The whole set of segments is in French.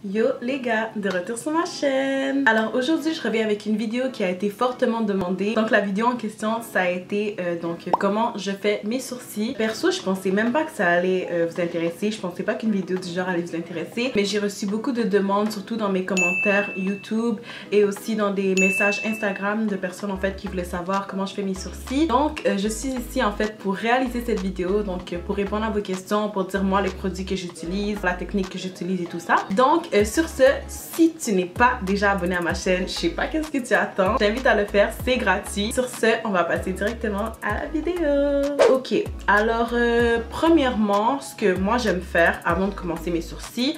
Yo les gars, de retour sur ma chaîne. Alors aujourd'hui je reviens avec une vidéo qui a été fortement demandée. Donc la vidéo en question ça a été comment je fais mes sourcils. Perso je pensais même pas que ça allait vous intéresser. Je pensais pas qu'une vidéo du genre allait vous intéresser. Mais j'ai reçu beaucoup de demandes, surtout dans mes commentaires YouTube et aussi dans des messages Instagram de personnes en fait qui voulaient savoir comment je fais mes sourcils. Donc je suis ici en fait pour réaliser cette vidéo. Donc pour répondre à vos questions, pour dire moi les produits que j'utilise, la technique que j'utilise et tout ça. Donc sur ce, si tu n'es pas déjà abonné à ma chaîne, je sais pas qu'est-ce que tu attends, je t'invite à le faire, c'est gratuit. Sur ce, on va passer directement à la vidéo. Ok, alors premièrement, ce que moi j'aime faire avant de commencer mes sourcils,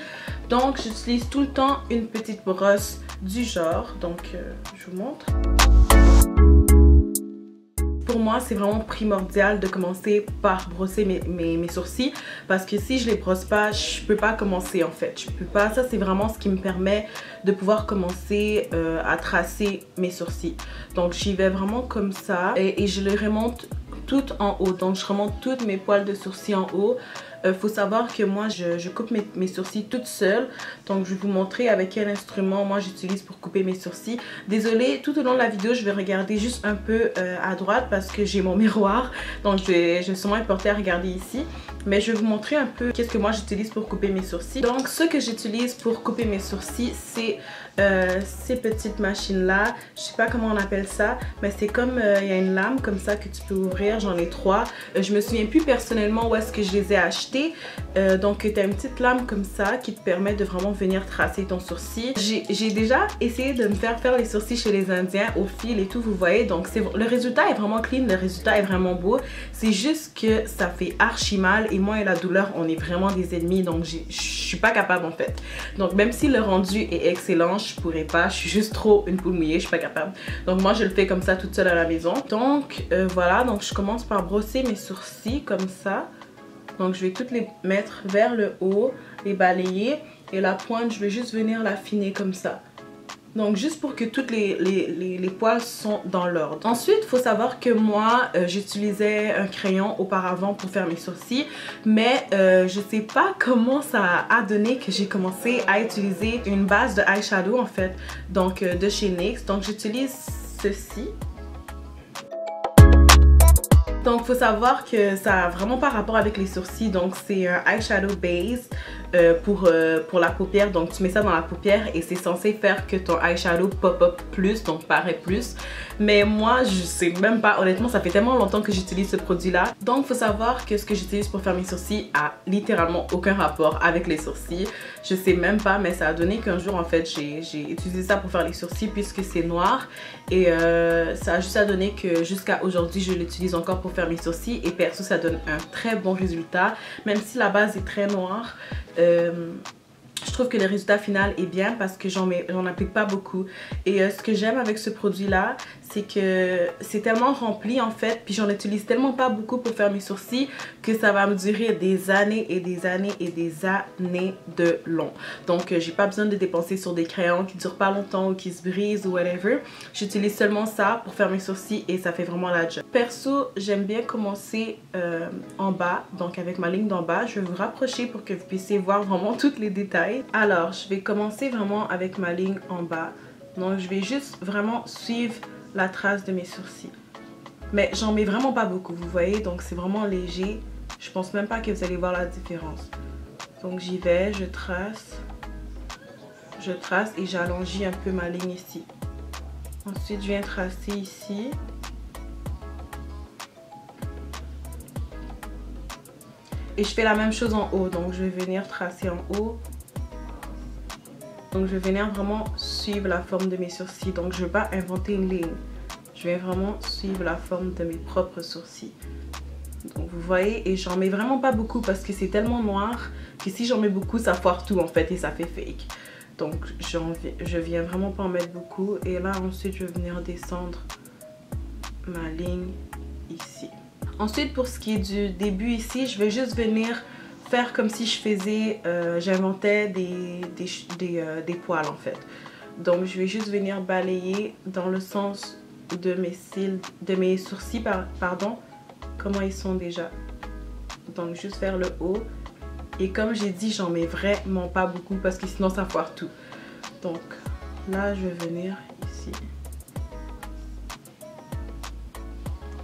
donc j'utilise tout le temps une petite brosse du genre, donc je vous montre. Pour moi, c'est vraiment primordial de commencer par brosser mes sourcils parce que si je les brosse pas, je peux pas commencer en fait. Je peux pas, ça c'est vraiment ce qui me permet de pouvoir commencer à tracer mes sourcils. Donc j'y vais vraiment comme ça et je les remonte toutes en haut. Donc je remonte toutes mes poils de sourcils en haut. Faut savoir que moi je coupe mes sourcils toute seule. Donc je vais vous montrer avec quel instrument moi j'utilise pour couper mes sourcils. Désolée, tout au long de la vidéo je vais regarder juste un peu à droite parce que j'ai mon miroir. Donc je vais sûrement être portée à regarder ici. Mais je vais vous montrer un peu qu'est-ce que moi j'utilise pour couper mes sourcils. Donc ce que j'utilise pour couper mes sourcils c'est ces petites machines là. Je sais pas comment on appelle ça, mais c'est comme il y a une lame comme ça que tu peux ouvrir. J'en ai 3. Je me souviens plus personnellement où est-ce que je les ai achetées. Donc tu as une petite lame comme ça qui te permet de vraiment venir tracer ton sourcil. J'ai déjà essayé de me faire les sourcils chez les Indiens au fil et tout, vous voyez. Donc le résultat est vraiment clean, le résultat est vraiment beau. C'est juste que ça fait archi mal et moi et la douleur on est vraiment des ennemis, donc je suis pas capable en fait. Donc même si le rendu est excellent, je pourrais pas, je suis juste trop une poule mouillée, je suis pas capable. Donc moi je le fais comme ça toute seule à la maison. Donc voilà, donc je commence par brosser mes sourcils comme ça. Donc je vais toutes les mettre vers le haut, les balayer et la pointe je vais juste venir l'affiner comme ça. Donc juste pour que toutes les poils sont dans l'ordre. Ensuite, il faut savoir que moi, j'utilisais un crayon auparavant pour faire mes sourcils. Mais je sais pas comment ça a donné que j'ai commencé à utiliser une base de eyeshadow en fait. Donc de chez NYX. Donc j'utilise ceci. Donc faut savoir que ça a vraiment pas rapport avec les sourcils. Donc c'est un eyeshadow base pour la paupière. Donc tu mets ça dans la paupière et c'est censé faire que ton eyeshadow pop-up plus, donc paraît plus. Mais moi je sais même pas, honnêtement ça fait tellement longtemps que j'utilise ce produit là. Donc faut savoir que ce que j'utilise pour faire mes sourcils a littéralement aucun rapport avec les sourcils. Je sais même pas, mais ça a donné qu'un jour en fait j'ai utilisé ça pour faire les sourcils puisque c'est noir. Et ça a juste à donner que jusqu'à aujourd'hui je l'utilise encore pour faire mes sourcils et perso ça donne un très bon résultat. Même si la base est très noire, je trouve que le résultat final est bien parce que j'en applique pas beaucoup. Et ce que j'aime avec ce produit là, c'est que c'est tellement rempli en fait, puis j'en utilise tellement pas beaucoup pour faire mes sourcils que ça va me durer des années et des années et des années de long. Donc j'ai pas besoin de dépenser sur des crayons qui durent pas longtemps ou qui se brisent ou whatever. J'utilise seulement ça pour faire mes sourcils et ça fait vraiment la job. Perso, j'aime bien commencer en bas, donc avec ma ligne d'en bas. Je vais vous rapprocher pour que vous puissiez voir vraiment tous les détails. Alors je vais commencer vraiment avec ma ligne en bas. Donc je vais juste vraiment suivre la trace de mes sourcils. Mais j'en mets vraiment pas beaucoup, vous voyez, donc c'est vraiment léger. Je pense même pas que vous allez voir la différence. Donc j'y vais, je trace et j'allonge un peu ma ligne ici. Ensuite je viens tracer ici. Et je fais la même chose en haut, donc je vais venir tracer en haut. Donc je vais venir vraiment suivre la forme de mes sourcils. Donc je ne vais pas inventer une ligne. Je vais vraiment suivre la forme de mes propres sourcils. Donc vous voyez, et j'en mets vraiment pas beaucoup parce que c'est tellement noir que si j'en mets beaucoup ça foire tout en fait et ça fait fake. Donc je viens vraiment pas en mettre beaucoup. Et là ensuite je vais venir descendre ma ligne ici. Ensuite pour ce qui est du début ici, je vais juste venir faire comme si je faisais, j'inventais des poils en fait. Donc je vais juste venir balayer dans le sens de mes cils, de mes sourcils pardon, comment ils sont déjà. Donc juste vers le haut Et comme j'ai dit, j'en mets vraiment pas beaucoup parce que sinon ça foire tout. Donc là, je vais venir ici.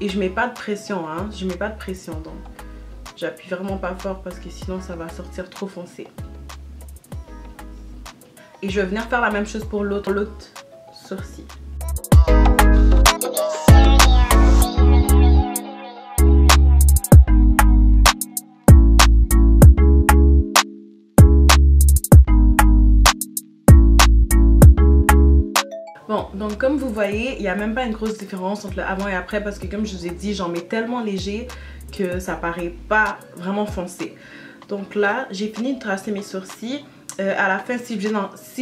Et je mets pas de pression, hein. Je mets pas de pression, donc j'appuie vraiment pas fort parce que sinon ça va sortir trop foncé. Et je vais venir faire la même chose pour l'autre sourcil. Bon, donc comme vous voyez, il n'y a même pas une grosse différence entre le avant et après parce que comme je vous ai dit, j'en mets tellement léger que ça paraît pas vraiment foncé. Donc là, j'ai fini de tracer mes sourcils. À la fin, si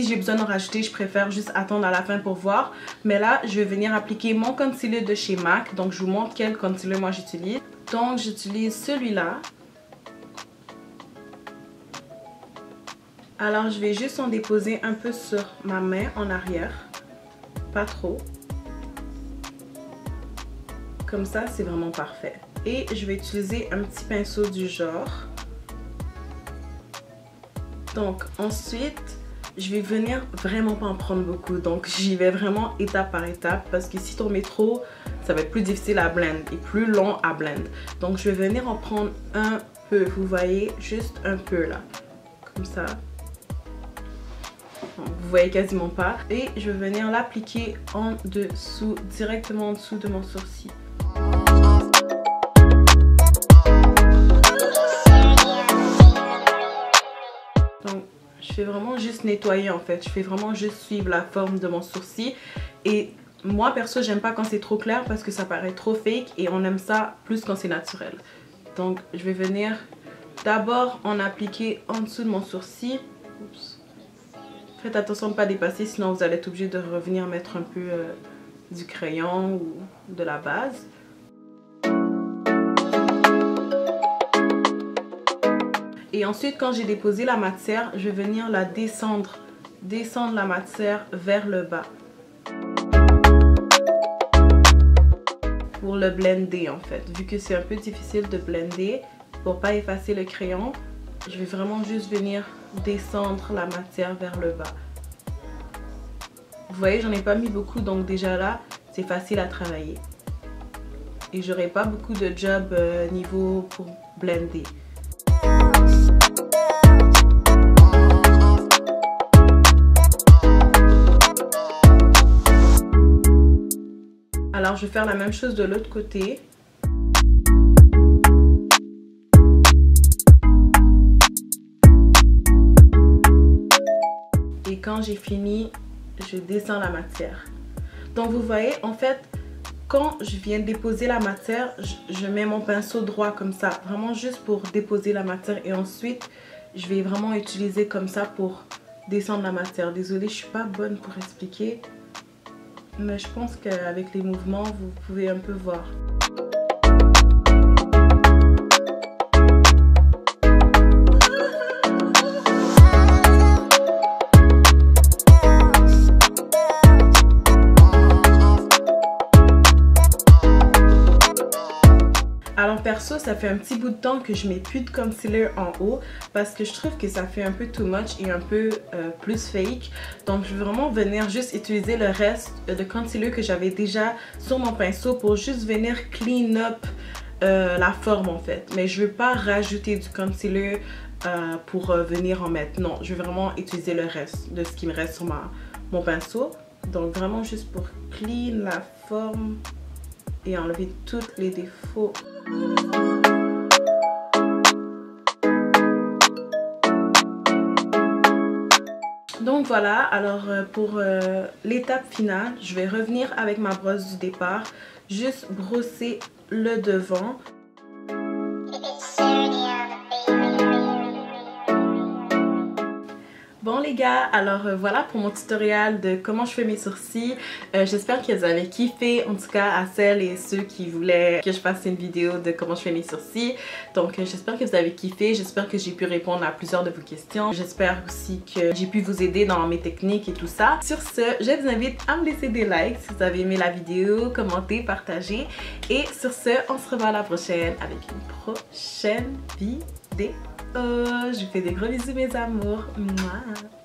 j'ai besoin d'en rajouter, je préfère juste attendre à la fin pour voir. Mais là, je vais venir appliquer mon concealer de chez MAC. Donc je vous montre quel concealer moi j'utilise. Donc j'utilise celui-là. Alors je vais juste en déposer un peu sur ma main en arrière. Pas trop. Comme ça, c'est vraiment parfait. Et je vais utiliser un petit pinceau du genre. Donc ensuite, je vais venir vraiment pas en prendre beaucoup. Donc j'y vais vraiment étape par étape parce que si tu en mets trop, ça va être plus difficile à blend et plus long à blend. Donc je vais venir en prendre un peu. Vous voyez, juste un peu là. Comme ça. Vous voyez quasiment pas. Et je vais venir l'appliquer en dessous, directement en dessous de mon sourcil. Donc je fais vraiment juste nettoyer en fait. Je fais vraiment juste suivre la forme de mon sourcil. Et moi perso, j'aime pas quand c'est trop clair parce que ça paraît trop fake. Et on aime ça plus quand c'est naturel. Donc je vais venir d'abord en appliquer en dessous de mon sourcil. Oups. Faites attention de ne pas dépasser, sinon vous allez être obligé de revenir mettre un peu du crayon ou de la base. Et ensuite, quand j'ai déposé la matière, je vais venir la descendre la matière vers le bas. Pour le blender en fait. Vu que c'est un peu difficile de blender, pour pas effacer le crayon, je vais vraiment juste venir descendre la matière vers le bas. Vous voyez, j'en ai pas mis beaucoup, donc déjà là, c'est facile à travailler. Et j'aurai pas beaucoup de job niveau pour blender. Alors, je vais faire la même chose de l'autre côté. Et quand j'ai fini, je descends la matière. Donc vous voyez, en fait, quand je viens déposer la matière, je mets mon pinceau droit comme ça. Vraiment juste pour déposer la matière. Et ensuite, je vais vraiment utiliser comme ça pour descendre la matière. Désolée, je suis pas bonne pour expliquer. Mais je pense qu'avec les mouvements, vous pouvez un peu voir. Alors perso, ça fait un petit bout de temps que je mets plus de concealer en haut parce que je trouve que ça fait un peu too much et un peu plus fake. Donc je vais vraiment venir juste utiliser le reste de concealer que j'avais déjà sur mon pinceau pour juste venir clean up la forme en fait. Mais je ne veux pas rajouter du concealer pour venir en mettre. Non, je vais vraiment utiliser le reste de ce qui me reste sur mon pinceau. Donc vraiment juste pour clean la forme et enlever tous les défauts. Donc voilà, alors pour l'étape finale, je vais revenir avec ma brosse du départ, juste brosser le devant. Bon les gars, alors voilà pour mon tutoriel de comment je fais mes sourcils. J'espère que vous avez kiffé, en tout cas à celles et ceux qui voulaient que je fasse une vidéo de comment je fais mes sourcils. Donc j'espère que vous avez kiffé, j'espère que j'ai pu répondre à plusieurs de vos questions. J'espère aussi que j'ai pu vous aider dans mes techniques et tout ça. Sur ce, je vous invite à me laisser des likes si vous avez aimé la vidéo, commenter, partager. Et sur ce, on se revoit à la prochaine avec une prochaine vidéo. Je vous fais des gros bisous mes amours. Mouah.